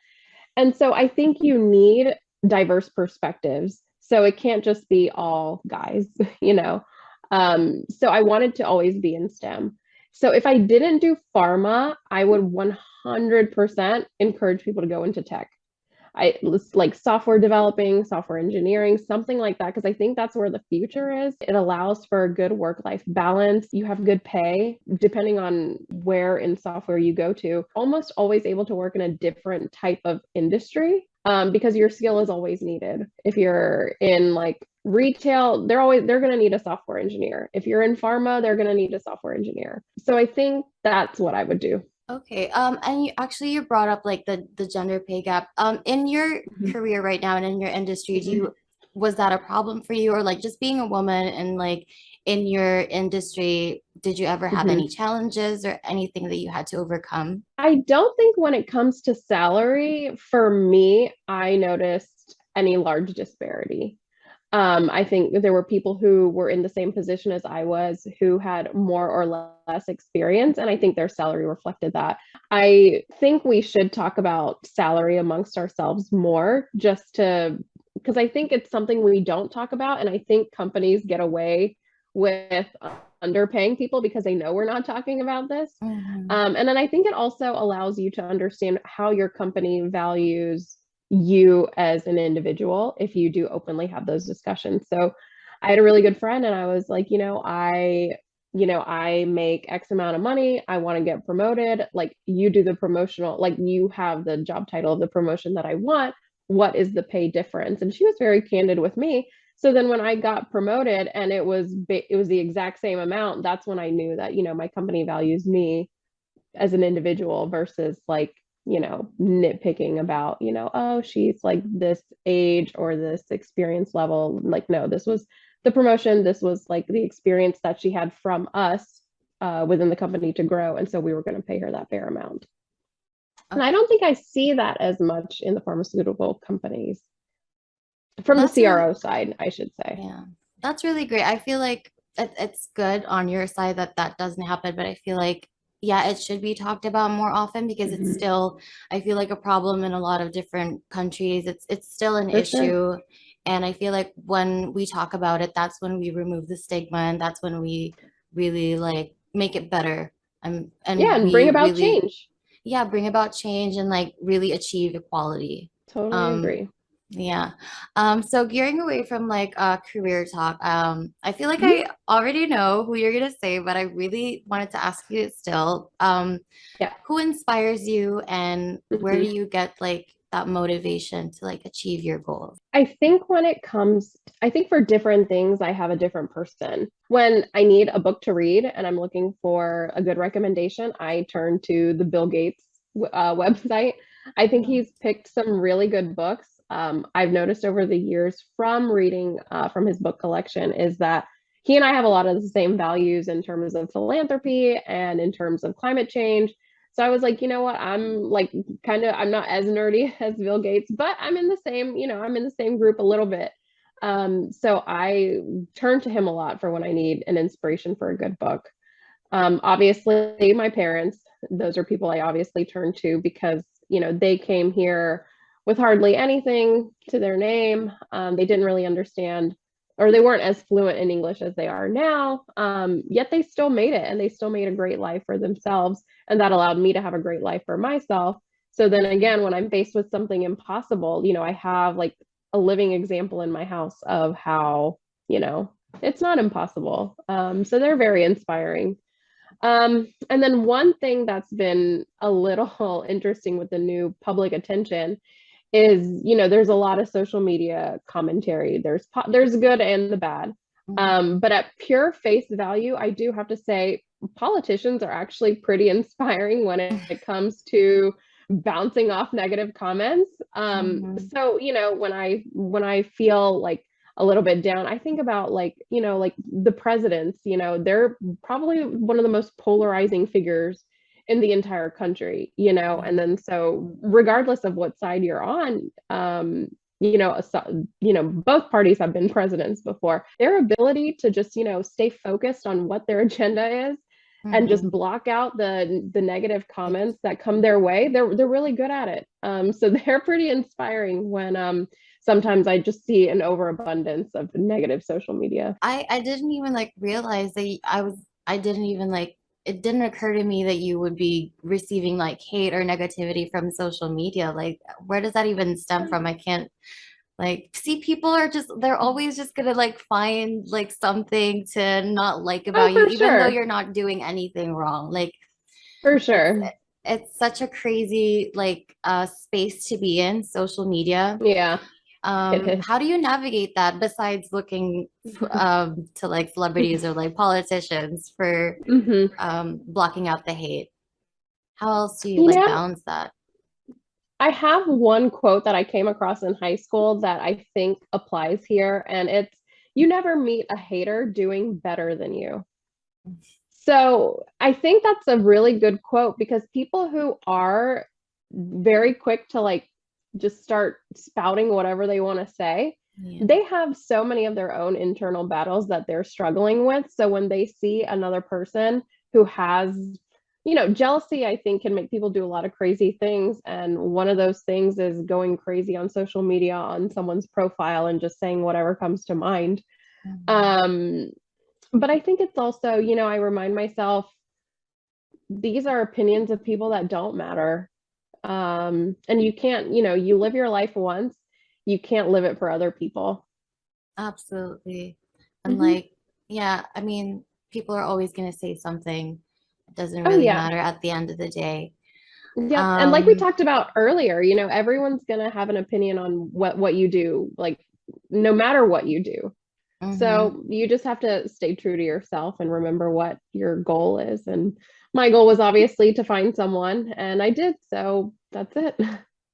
And so I think you need diverse perspectives. So it can't just be all guys, you know. So I wanted to always be in STEM. So if I didn't do pharma, I would 100% encourage people to go into tech. I like software developing, software engineering, something like that, because I think that's where the future is. It allows for a good work-life balance. You have good pay, depending on where in software you go to, almost always able to work in a different type of industry. Because your skill is always needed. If you're in like retail, they're going to need a software engineer. If you're in pharma, they're going to need a software engineer. So I think that's what I would do. Okay. And you brought up like the gender pay gap. In your Mhm. career right now and in your industry, Mhm. was that a problem for you or like just being a woman and like in your industry, did you ever have any Mhm. challenges or anything that you had to overcome? I don't think when it comes to salary, for me, I noticed any large disparity. I think there were people who were in the same position as I was who had more or less experience, and I think their salary reflected that. I think we should talk about salary amongst ourselves more just to, because I think it's something we don't talk about, and I think companies get away with underpaying people because they know we're not talking about this. Mhm. And then I think it also allows you to understand how your company values you as an individual if you do openly have those discussions. So I had a really good friend and I was like, I make X amount of money. I want to get promoted. Like you do the promotional, like you have the job title of the promotion that I want. What is the pay difference? And she was very candid with me. So then when I got promoted and it was the exact same amount, that's when I knew that, my company values me as an individual versus like, nitpicking about, oh, she's like this age or this experience level. Like, no, this was the promotion. This was like the experience that she had from us within the company to grow. And so we were going to pay her that fair amount. And I Okay. don't think I see that as much in the pharmaceutical companies from the That's really CRO side, I should say. Yeah, that's really great. I feel like it's good on your side that that doesn't happen, but I feel like, yeah, it should be talked about more often because it's Mhm. still, I feel like a problem in a lot of different countries. It's still an For sure. issue. And I feel like when we talk about it, that's when we remove the stigma and that's when we really like make it better. Yeah, And and bring we about really, change. yeah, bring about change and like really achieve equality. Totally Um, agree. yeah. So gearing away from like career talk, I feel like Mhm. I already know who you're gonna say, but I really wanted to ask you still. Yeah. Who inspires you and where do Mhm. you get like that motivation to like achieve your goals? I think when it comes, I think for different things, I have a different person. When I need a book to read and I'm looking for a good recommendation, I turn to the Bill Gates website. I think Mhm. he's picked some really good books. I've noticed over the years from reading from his book collection is that he and I have a lot of the same values in terms of philanthropy and in terms of climate change. So I was like, you know what? I'm like I'm not as nerdy as Bill Gates, but I'm in the same, I'm in the same group a little bit. So I turn to him a lot for when I need an inspiration for a good book. Obviously, my parents, those are people I obviously turn to because, they came here with hardly anything to their name. They didn't really understand, or they weren't as fluent in English as they are now. Yet they still made it and they still made a great life for themselves. And that allowed me to have a great life for myself. So then again, when I'm faced with something impossible, I have like a living example in my house of how, it's not impossible. So they're very inspiring. And then one thing that's been a little interesting with the new public attention is, there's a lot of social media commentary. There's good and the bad. Mhm. But at pure face value, I do have to say politicians are actually pretty inspiring when it comes to bouncing off negative comments. Mhm. So, when I feel like a little bit down, I think about like, like the presidents, they're probably one of the most polarizing figures in the entire country, and Mhm. then so regardless of what side you're on, both parties have been presidents before. Their ability to just, stay focused on what their agenda is and just Mhm. block out the negative comments that come their way, they're really good at it. So they're pretty inspiring when sometimes I just see an overabundance of negative social media. I didn't even like realize that I didn't even like it didn't occur to me that you would be receiving like hate or negativity from social media. Like where does that even stem from? I can't like see people are just they're always just gonna like find like something to not like Oh, about you for even though sure. you're not doing anything wrong. Like For it's sure. it's such a crazy like space to be in, social media. Yeah, it is. How do you navigate that besides looking to like celebrities or like politicians for Hmm. blocking out the hate? How else do you You like know, balance that? I have one quote that I came across in high school that I think applies here, and it's you never meet a hater doing better than you. So I think that's a really good quote because people who are very quick to like just start spouting whatever they want to say, Yeah. they have so many of their own internal battles that they're struggling with. So when they see another person who has, jealousy, I think can make people do a lot of crazy things. And one of those things is going crazy on social media on someone's profile and just saying whatever comes to mind. Mhm. Um, but I think it's also, I remind myself these are opinions of people that don't matter. And you can't, you live your life once, you can't live it for other people. Absolutely. And Hmm. like, yeah, I mean, people are always going to say something. It doesn't Oh, really yeah. matter at the end of the day. Yep. And like we Um, talked about earlier, everyone's going to have an opinion on what you do, like no matter what you do. mhm. So you just have to stay true to yourself and remember what your goal is. And my goal was obviously to find someone, and I did. So that's it.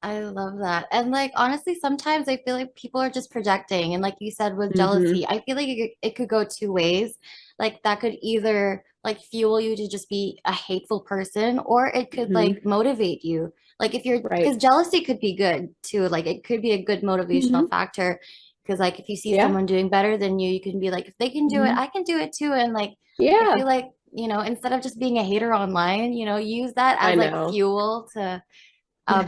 I love that. And like honestly, sometimes I feel like people are just projecting. And like you said with Hmm. jealousy, I feel like it could go two ways. Like that could either like fuel you to just be a hateful person, or it could Hmm. like motivate you. Like if you're, Right. because jealousy could be good too. Like it could be a good motivational Hmm. factor Because like if you see Yeah. someone doing better than you can be like, if they can do it, Mhm. I can do it too. And like I Yeah, feel like, instead of just being a hater online, use that I as like know. fuel to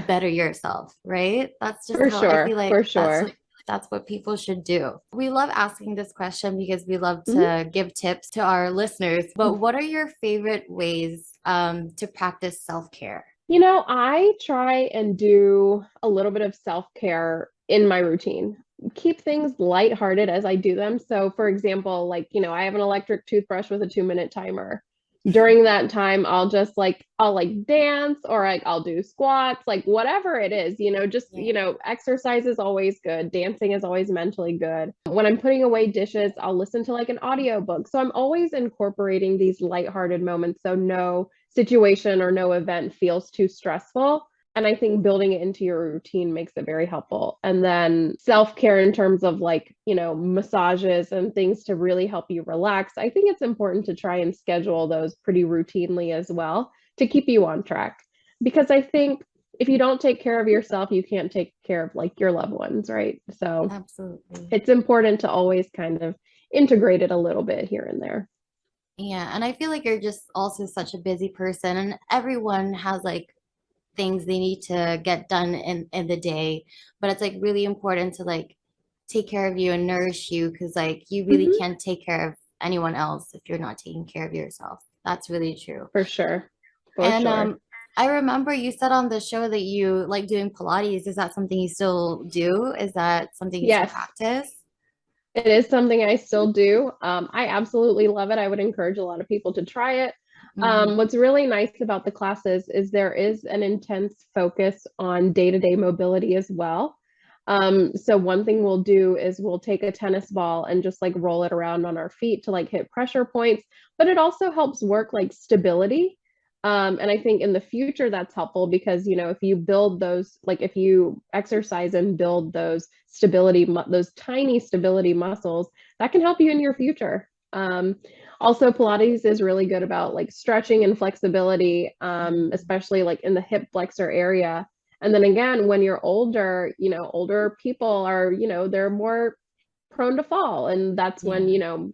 better yourself, right? That's just For how I feel sure, like for sure. that's what people should do. We love asking this question because we love Mhm. to give tips to our listeners. But what are your favorite ways to practice self-care? I try and do a little bit of self-care in my routine. Keep things lighthearted as I do them. So, for example, I have an electric toothbrush with a 2-minute timer. During that time, I'll like dance or I'll do squats, like whatever it is, Yeah. exercise is always good. Dancing is always mentally good. When I'm putting away dishes, I'll listen to like an audiobook. So I'm always incorporating these lighthearted moments. So no situation or no event feels too stressful. And I think building it into your routine makes it very helpful. And then self care in terms of massages and things to really help you relax. I think it's important to try and schedule those pretty routinely as well to keep you on track. Because I think if you don't take care of yourself, you can't take care of like your loved ones, right? So Absolutely. it's important to always kind of integrate it a little bit here and there. Yeah, and I feel like you're just also such a busy person, and everyone has like things they need to get done in the day, but it's like really important to like take care of you and nourish you because like you really Hmm. can't take care of anyone else if you're not taking care of yourself. That's really true. For sure. For And sure. I remember you said on the show that you like doing Pilates. Is that something you still do? Is that something you still Yes, practice? it is something I still do. I absolutely love it. I would encourage a lot of people to try it. Hmm. What's really nice about the classes is there is an intense focus on day-to-day mobility as well. So one thing we'll do is we'll take a tennis ball and just like roll it around on our feet to like hit pressure points, but it also helps work like stability. And I think in the future that's helpful because if you build those, like if you exercise and build those those tiny stability muscles, that can help you in your future. Also, Pilates is really good about like stretching and flexibility, especially like in the hip flexor area. And then again, when you're older, older people are, they're more prone to fall. And that's when, Yeah.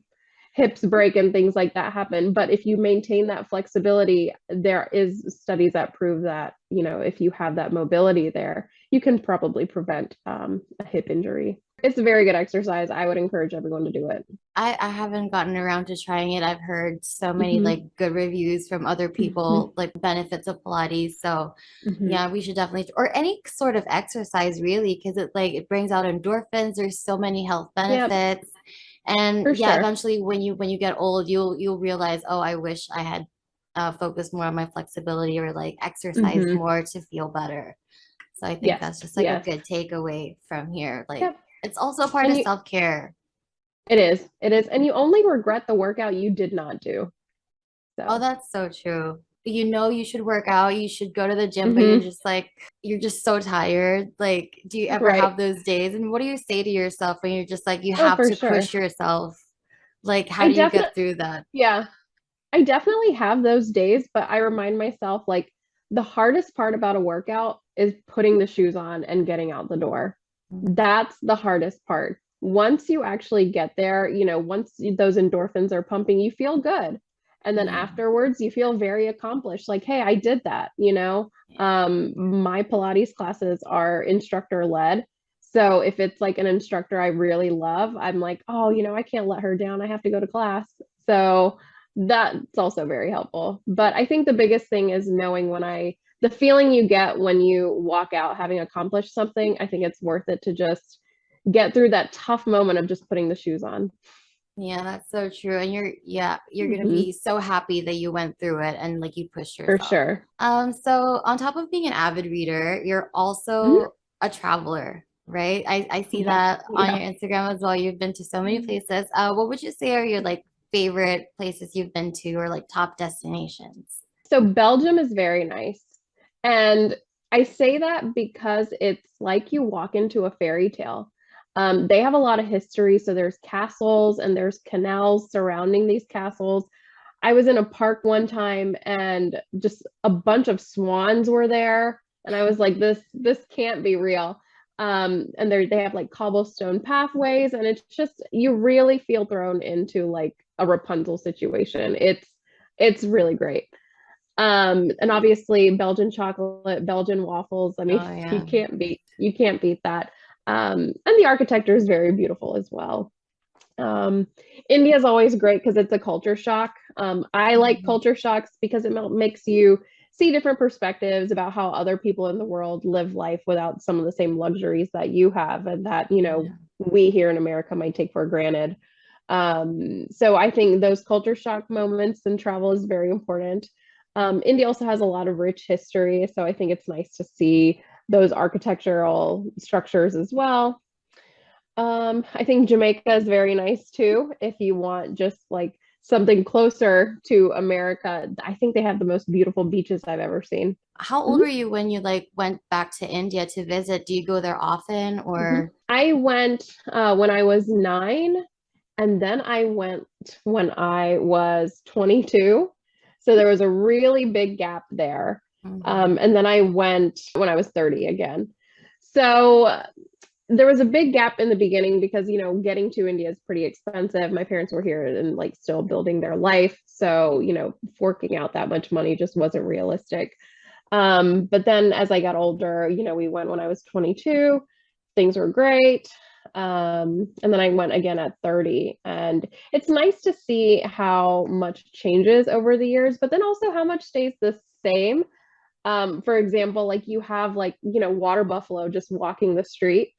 hips break and things like that happen. But if you maintain that flexibility, there is studies that prove that, if you have that mobility there, you can probably prevent a hip injury. It's a very good exercise. I would encourage everyone to do it. I haven't gotten around to trying it. I've heard so many Mhm. like good reviews from other Mhm. people, like benefits of Pilates. So Mhm. yeah, we should definitely, or any sort of exercise really, because it brings out endorphins. There's so many health Yep, benefits. And for yeah, sure. eventually when you get old, you'll realize, oh, I wish I had focused more on my flexibility or like exercised Hmm. more to feel better. So I think Yes, that's just like a yes. good takeaway from here. Like Yep. it's also part And of you, self-care. it is, it is. And you only regret the workout you did not do. Oh, So, that's so true. You know you should work out, you should go to the gym, but hmm, you're just so tired. Like, do you ever right. have those days? And what do you say to yourself when you're just like you Oh, have for to sure. push yourself? Like, how I do you definitely, get through that? yeah, I definitely have those days, but I remind myself like the hardest part about a workout is putting the shoes on and getting out the door. Mm. That's the hardest part. Once you actually get there, those endorphins are pumping, you feel good. And then Yeah. afterwards, you feel very accomplished. Like, hey, I did that. Yeah. My Pilates classes are instructor led. So if it's like an instructor I really love, I'm like, oh, I can't let her down. I have to go to class. So that's also very helpful. But I think the biggest thing is knowing the feeling you get when you walk out having accomplished something, I think it's worth it to just get through that tough moment of just putting the shoes on. Yeah, that's so true. And you're gonna Hmm. be so happy that you went through it and like you pushed For yourself. sure. So on top of being an avid reader, you're Mhm. also a traveler, right? I see Yeah. that on Yeah. your Instagram as well. You've been to so many places. What would you say are your like favorite places you've been to or like top destinations? So Belgium is very nice. And I say that because it's like you walk into a fairy tale. They have a lot of history. So there's castles and there's canals surrounding these castles. I was in a park one time and just a bunch of swans were there. And I was like, this can't be real. And they have like cobblestone pathways, and it's just you really feel thrown into like a Rapunzel situation. It's really great. And obviously Belgian chocolate, Belgian waffles. I mean, Oh yeah. you can't beat that. And the architecture is very beautiful as well. Um, India is always great because it's a culture shock. I like Mhm. culture shocks because it makes you see different perspectives about how other people in the world live life without some of the same luxuries that you have and that, Yeah. we here in America might take for granted. So I think those culture shock moments in travel is very important. India also has a lot of rich history, so I think it's nice to see those architectural structures as well. I think Jamaica is very nice too. If you want just like something closer to America, I think they have the most beautiful beaches I've ever seen. How old Mhm, were you when you like went back to India to visit? Do you go there often mhm. or? I went when I was 9, and then I went when I was 22. So there was a really big gap there. Mhm. And then I went when I was 30 again. So there was a big gap in the beginning because getting to India is pretty expensive. My parents were here and like still building their life, so forking out that much money just wasn't realistic. But then as I got older, we went when I was 22. Things were great. And then I went again at 30, and it's nice to see how much changes over the years, but then also how much stays the same. For example, like you have like water buffalo just walking the street.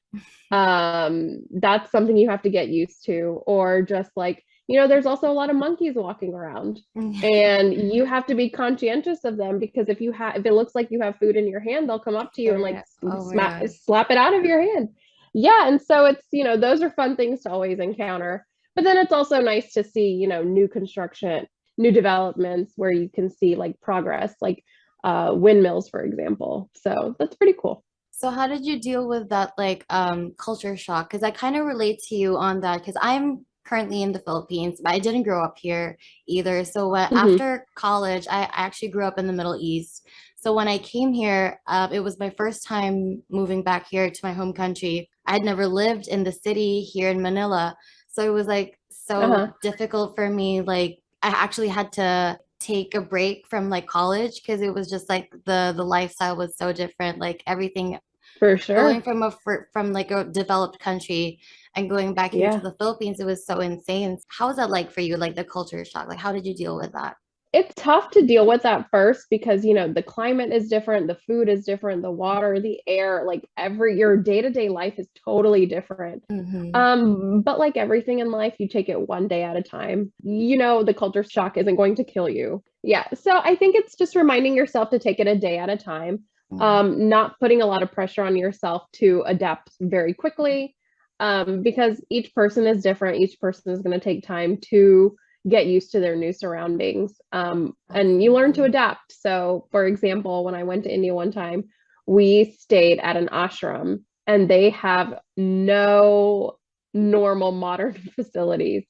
That's something you have to get used to. Or just like there's also a lot of monkeys walking around, and you have to be conscientious of them because if it looks like you have food in your hand, they'll come up to you and like Yeah. Oh my God. slap it out of your hand. Yeah, and so it's those are fun things to always encounter, but then it's also nice to see new construction, new developments where you can see like progress, like windmills, for example. So that's pretty cool. So how did you deal with that like culture shock? Because I kind of relate to you on that because I'm currently in the Philippines, but I didn't grow up here either. So Hmm. after college, I actually grew up in the Middle East. So when I came here, it was my first time moving back here to my home country. I had never lived in the city here in Manila. So it was like so Uh-huh. difficult for me. Like I actually had to take a break from like college because it was just like the lifestyle was so different. Like everything For going sure. from from like a developed country and going back here to Yeah. the Philippines, it was so insane. How was that like for you? Like the culture shock? Like how did you deal with that? It's tough to deal with at first because the climate is different, the food is different, the water, the air, like your day-to-day life is totally different. Mm-hmm. But like everything in life, you take it one day at a time. The culture shock isn't going to kill you. Yeah. So I think it's just reminding yourself to take it a day at a time. Yeah. Not putting a lot of pressure on yourself to adapt very quickly. Because each person is different. Each person is going to take time to get used to their new surroundings. And you learn to Absolutely. adapt. So, for example, when I went to India one time, we stayed at an ashram, and they have no normal modern facilities.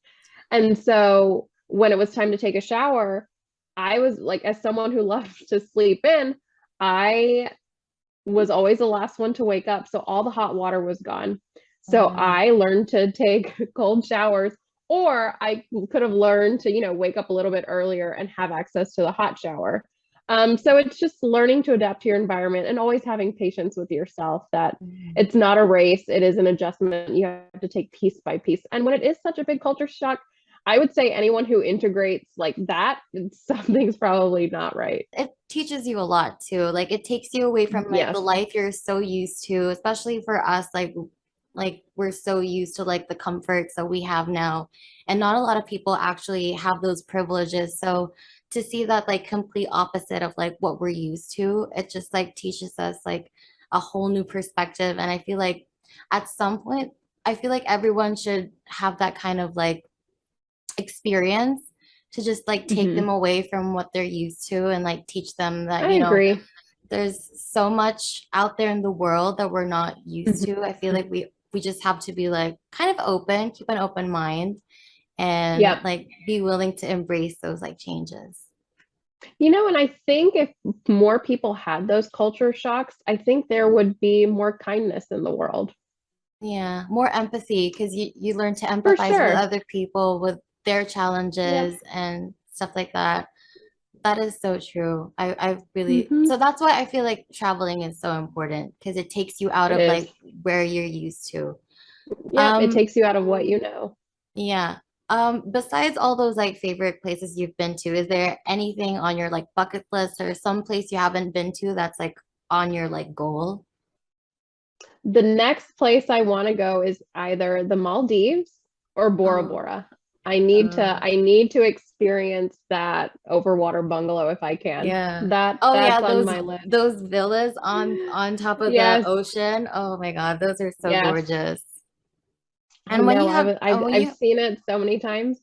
And so when it was time to take a shower, I was like, as someone who loves to sleep in, I was always the last one to wake up. So all the hot water was gone. Oh So no. I learned to take cold showers, or I could have learned to, wake up a little bit earlier and have access to the hot shower. So it's just learning to adapt to your environment and always having patience with yourself that Mhm. it's not a race, it is an adjustment. You have to take piece by piece. And when it is such a big culture shock, I would say anyone who integrates like that, something's probably not right. It teaches you a lot too. Like it takes you away from like the Yes. life you're so used to, especially for us, like we're so used to like the comforts that we have now. And not a lot of people actually have those privileges. So to see that like complete opposite of like what we're used to, it just like teaches us like a whole new perspective. And I feel like at some point, I feel like everyone should have that kind of like experience to just like take them Hmm. away from what they're used to and like teach them that, I agree. there's so much out there in the world that we're not used Mhm. to. I feel like we just have to be like kind of open, keep an open mind and Yep. like be willing to embrace those like changes. And I think if more people had those culture shocks, I think there would be more kindness in the world. Yeah, more empathy because you learn to For empathize with sure. other people, with their Yep. challenges and stuff like that. That is so true. I really, Hmm. so that's why I feel like traveling is so important because it takes you out It of is. like where you're used to. Yep. It Um, takes you out of what you know. yeah. Besides all those like favorite places you've been to, is there anything on your like bucket list or some place you haven't been to that's like on your like goal? The next place I want to go is either the Maldives or Bora Oh, Bora. I need to experience that overwater bungalow if I can. yeah. That Oh yeah, that's on my list. those villas on top of the Yes. ocean. Oh my God, those are so Yes. gorgeous. I And when know. you have when I've you seen it so many times.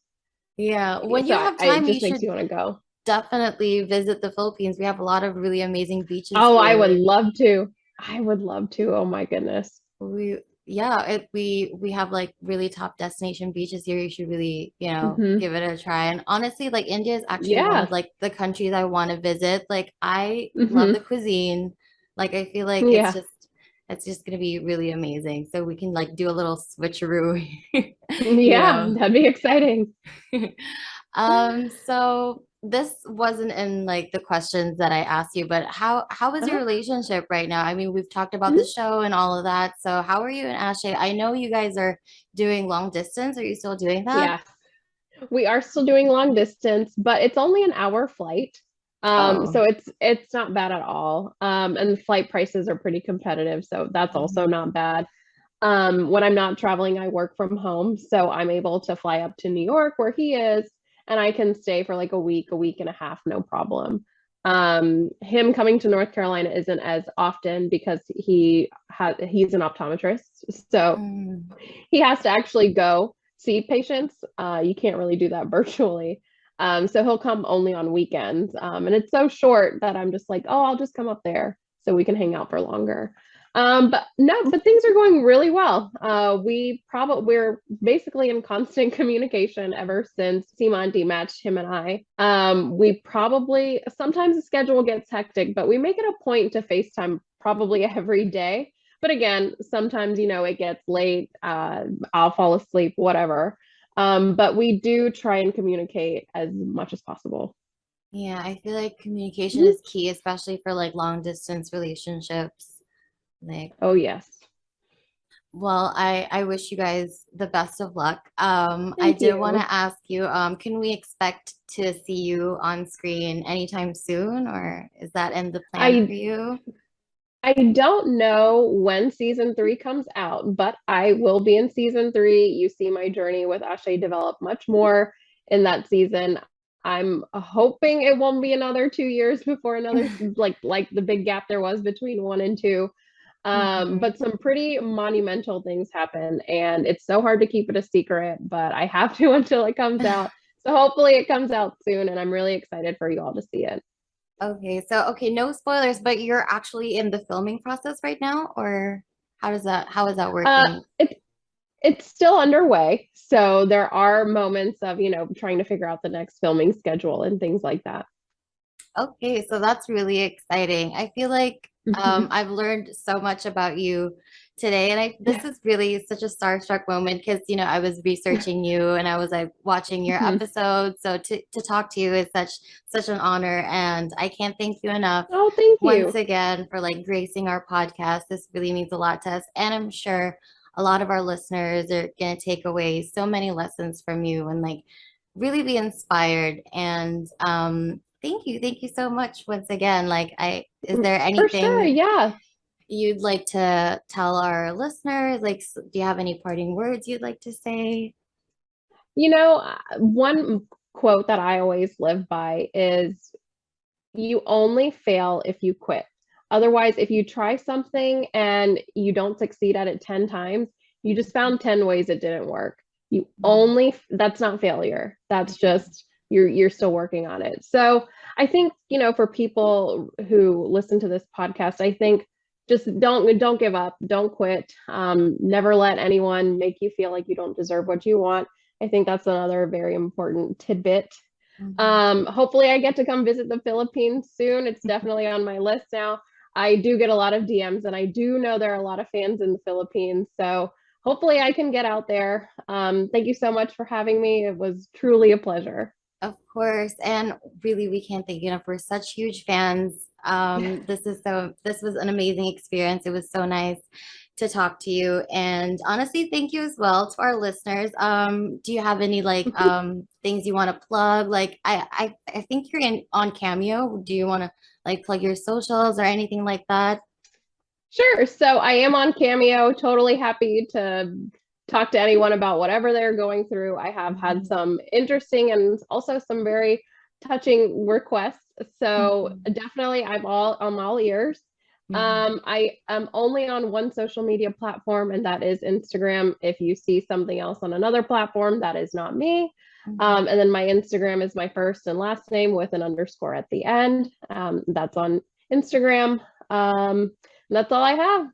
when So you have it time, you just makes should you want to go. definitely visit the Philippines. We have a lot of really amazing beaches Oh, I would here. love to. I would love to. Oh my goodness. We yeah, we have like really top destination beaches here. You should really, Hmm. give it a try. And honestly, like India is actually one of Yeah. like the countries I want to visit. Like I love the Hmm. cuisine. Like I feel like Yeah. it's just gonna be really amazing. So we can like do a little switcheroo, you Yeah, know. that'd be exciting. So this wasn't in like the questions that I asked you, but how is your Uh-huh. relationship right now? I mean, we've talked about the Mhm. show and all of that. So how are you and Ashley? I know you guys are doing long distance. Are you still doing that? Yes. We are still doing long distance, but it's only an hour flight. So Oh. it's not bad at all. And the flight prices are pretty competitive, so that's also Mhm. not bad. When I'm not traveling, I work from home, so I'm able to fly up to New York where he is, and I can stay for like a week and a half, no problem. Him coming to North Carolina isn't as often because he's an optometrist, so Mm. he has to actually go see patients. You can't really do that virtually. So he'll come only on weekends. And it's so short that I'm just like, oh, I'll just come up there so we can hang out for longer. But no, but things are going really well. We're basically in constant communication ever since Simonti matched him and I. We probably sometimes the schedule gets hectic, but we make it a point to FaceTime probably every day. But again, sometimes, it gets late, I'll fall asleep, whatever. But we do try and communicate as much as possible. Yeah, I feel like communication Mhm. is key, especially for like long distance relationships. Like Oh, yes. well, I wish you guys the best of luck. I Thank did want you. to ask you, can we expect to see you on screen anytime soon, or is that in the plan for I you? I don't know when season three comes out, but I will be in season three. You see my journey with Ashay develop much more in that season. I'm hoping it won't be another 2 years before another like the big gap there was between one and two. Mhm. But some pretty monumental things happen, and it's so hard to keep it a secret, but I have to until it comes out. So hopefully it comes out soon, and I'm really excited for you all to see it. Okay, so okay, no spoilers, but you're actually in the filming process right now, or how is that Uh, working? it's it's still underway, so there are moments of trying to figure out the next filming schedule and things like that. Okay, so that's really exciting. I feel like Mhm. I've learned so much about you today, and this is really such a starstruck moment because I was researching you and I was like watching your Mhm. episodes. So to talk to you is such an honor, and I can't thank you enough Oh, thank once you. again for like gracing our podcast. This really means a lot to us, and I'm sure a lot of our listeners are gonna take away so many lessons from you and like really be inspired. And thank you so much once again. Like, is there For sure, anything yeah. you'd like to tell our listeners? Like, do you have any parting words you'd like to say? One quote that I always live by is you only fail if you quit. Otherwise, if you try something and you don't succeed at it 10 times, you just found 10 ways it didn't work. That's not failure. That's Mhm. just you're still working on it. So I think, for people who listen to this podcast, I think just don't give up, don't quit. Never let anyone make you feel like you don't deserve what you want. I think that's another very important tidbit. Hopefully I get to come visit the Philippines soon. It's definitely on my list now. I do get a lot of DMs, and I do know there are a lot of fans in the Philippines. So hopefully I can get out there. Thank you so much for having me. It was truly a pleasure. Of course, and really, we can't thank you enough. We're such huge fans. This was an amazing experience. It was so nice to talk to you, and honestly, thank you as well to our listeners. Do you have any things you want to plug? Like, I think you're in on Cameo. Do you want to like plug your socials or anything like that? Sure. So I am on Cameo, totally happy to talk to anyone about whatever they're going through. I have had some interesting and also some very touching requests. So definitely I'm all ears. I am only on one social media platform, and that is Instagram. If you see something else on another platform, that is not me. And then my Instagram is my first and last name with an underscore at the end. That's on Instagram. That's all I have.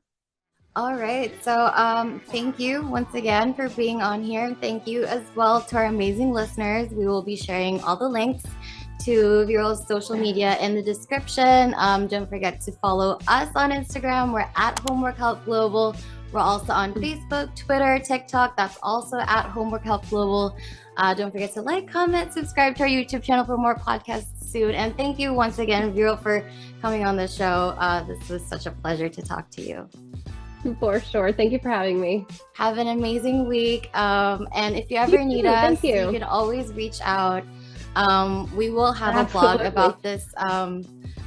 All right. So thank you once again for being on here. Thank you as well to our amazing listeners. We will be sharing all the links to Viral's social media in the description. Don't forget to follow us on Instagram. We're at Homework Help Global. We're also on Facebook, Twitter, TikTok. That's also at Homework Help Global. Don't forget to like, comment, subscribe to our YouTube channel for more podcasts soon. And thank you once again, Viral, for coming on the show. This was such a pleasure to talk to you. For sure. Thank you for having me. Have an amazing week. And if you ever need us, you can always reach out. We will have a blog about this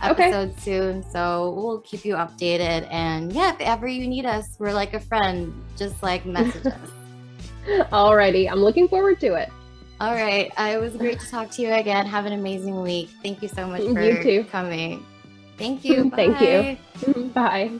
episode soon, so we'll keep you updated. And yeah, if ever you need us, we're like a friend. Just like message us. Alrighty, I'm looking forward to it. All right, it was great to talk to you again. Have an amazing week. Thank you so much for coming. Thank you. Thank you. Bye.